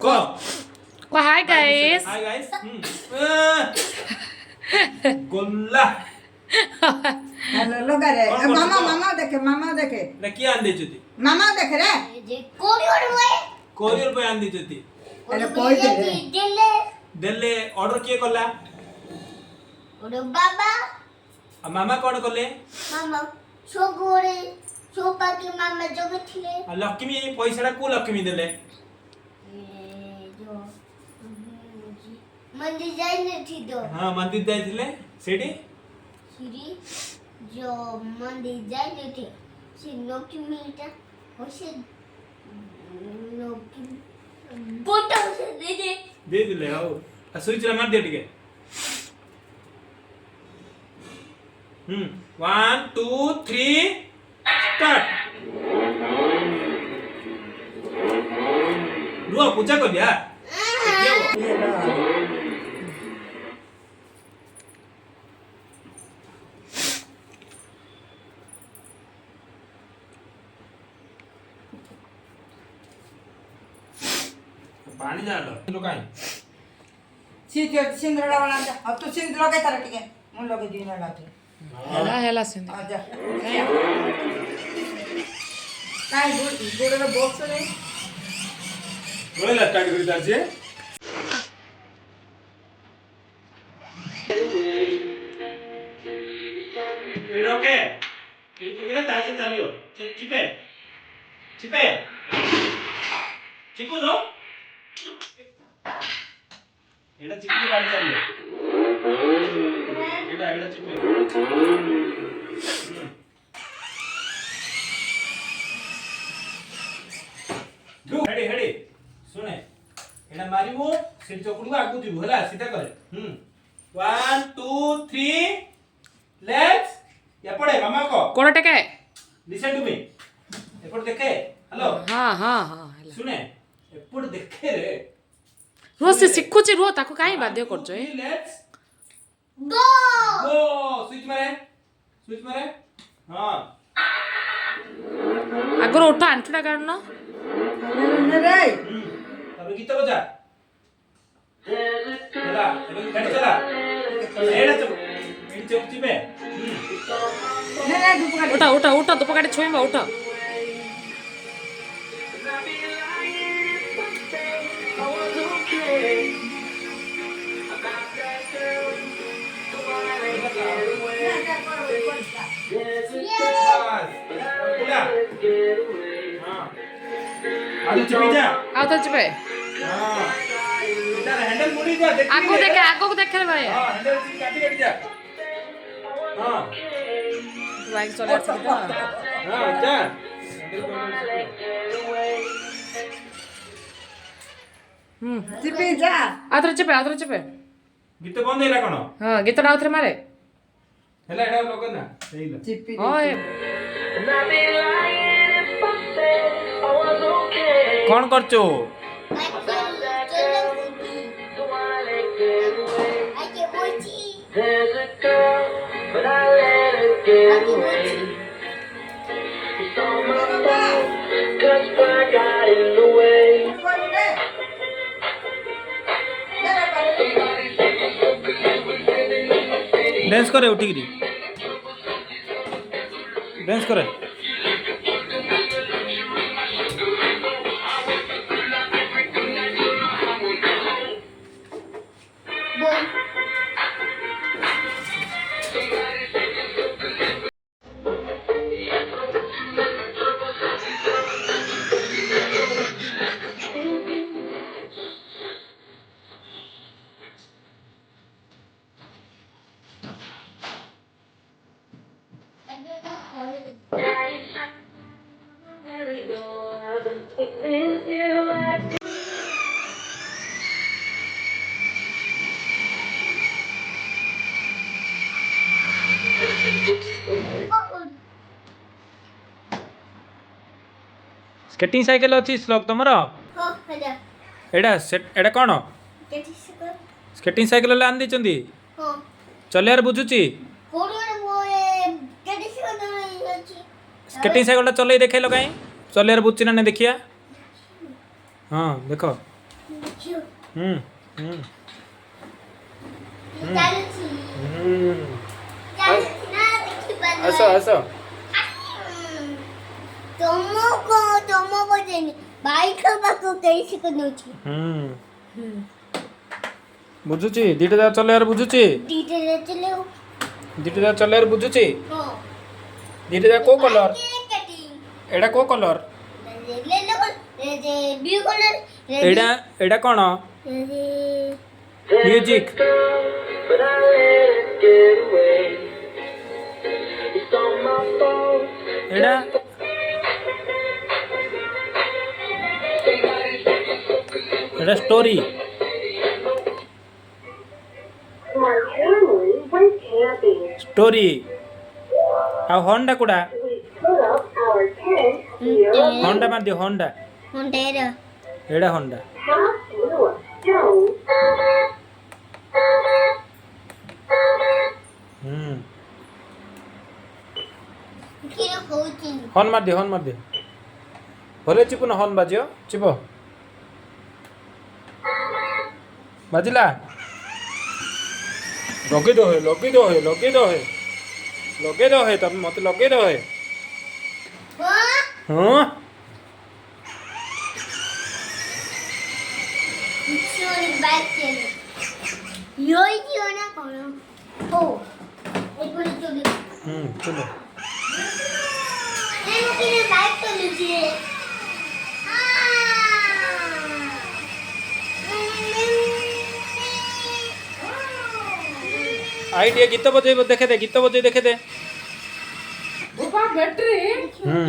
को hi guys hi guys gola hello लोगा रे मामा देखे ना की आंदे जुती मामा देख रे कोरियर पे आंदी जुती अरे कोई देले ऑर्डर किए कला बाबा मामा कौन कले मामा छोगोरे छोपा के मामा जगह थिले लक्ष्मी पैसा को लक्ष्मी देले जो मंदिर जाई न थी दो हां मंदिर जाई थिले सेडी सीरी जो मंदिर जाई न थे से लक्ष्मी ता ओसे लक्ष्मी बोटा से दे दिले आओ स्विच रे मार दे टिके 1 2 3 स्टार्ट रुआ पूजा कर दिया पानी डालो तो काई सिंदूर वाला अब तू सिंदूर लगे तारा टिके मुन लगे दिन लाते हेला सिंध आजा काय गोड़े बॉक्स रे गोले स्टार्ट कर दाजे ओके इधर दाजे चलियो चिपे चिपे चिपो दो एड़ा चिपी गाड़ी चलियो एड़ा चिपे हेडी सुने एना मारिबो से चकुडू आगु दिबो हला सीधा करे 1 2 3 लेट्स या पड़े मामा को कोण टेके लिसन टू मी एपड़ देखे हेलो हां सुने एपड़ देखे रे रो से सिखुची रो ताको काई बाध्य करजो ए लेट्स गो गो स्विच मारे हां आगरो उठा आंठुडा काढनो रे तब गीत बजा चला अब गाड़ी चला एड़ा चुप चिपे ने उठा दुपकाटे छोइबा उठा आलू चिपी जा आओ तो चिपे हां इधर हैंडल मुड़ी जा देख आगो को देखे भाई हां हैंडल काटी जा हां बाइक चला सकता हां जा चिपी जा आथरे चिपे गीत बंद हैला कोन हां गीत आथरे मारे हैला एडा लोग ना सहीला चिपी ओए कौन करचो डांस करे उठी गिरी डांस करे स्केटिंग साइकिल अच्छी श्लोक तुमर एडा एडा कौन स्केटिंग साइकिल आन दी चलियार बुझुची स्केटिंग साइकिल चल देखे कहीं चलियार बुझी ना देखिया हाँ देख ଚାଲୁଛି ନା ଦେଖିପାରିବ ଆସ ଆସ ତମ ବଜେନି ବାଇକ ପାଖକୁ କେହି ଶିଖୁନଉଛି ବୁଝୁଛି ଦିଟା ଯାକ ଚଲେଇବାର ବୁଝୁଛି ଦିଟା ଚଲେଉ ଦିଟା ଯାକ ଚଲେଇବାର ବୁଝୁଛି ହଁ ଦିଟା ଯାକ କୋଉ କଲର ଏଇଟା କୋଉ କଲର ବ୍ଲୁ କଲର ଏଇଟା କଣ ମ୍ୟୁଜିକ ଏଇଟା ଏଇଟା ଷ୍ଟୋରି ଷ୍ଟୋରି ଆଉ ହର୍ନଟା କୋଉଟା ହର୍ନଟା ମାରିଦିଅ ହର୍ନଟା ମୁଣ୍ଡେର ଏଇଟା ହର୍ନଟା କିଏ ହଉଛି ହର୍ନ ମାରିଦିଅ ଭଲେ ଚିପୁ ନା ହର୍ନ ବାଜିବ ଚିପ ବାଜିଲା ଲଗେଇ ଦୋ ହେ ତମେ ମତେ ଲଗେଇ ଦୋ ହେ ହଁ ବାଇକ୍ ଚଲେ योई जियो ना कौन हो एक मिनट चले चलो ए मुझे बाइक तो लीजिए आई गीत बजे देखे दे बैटरी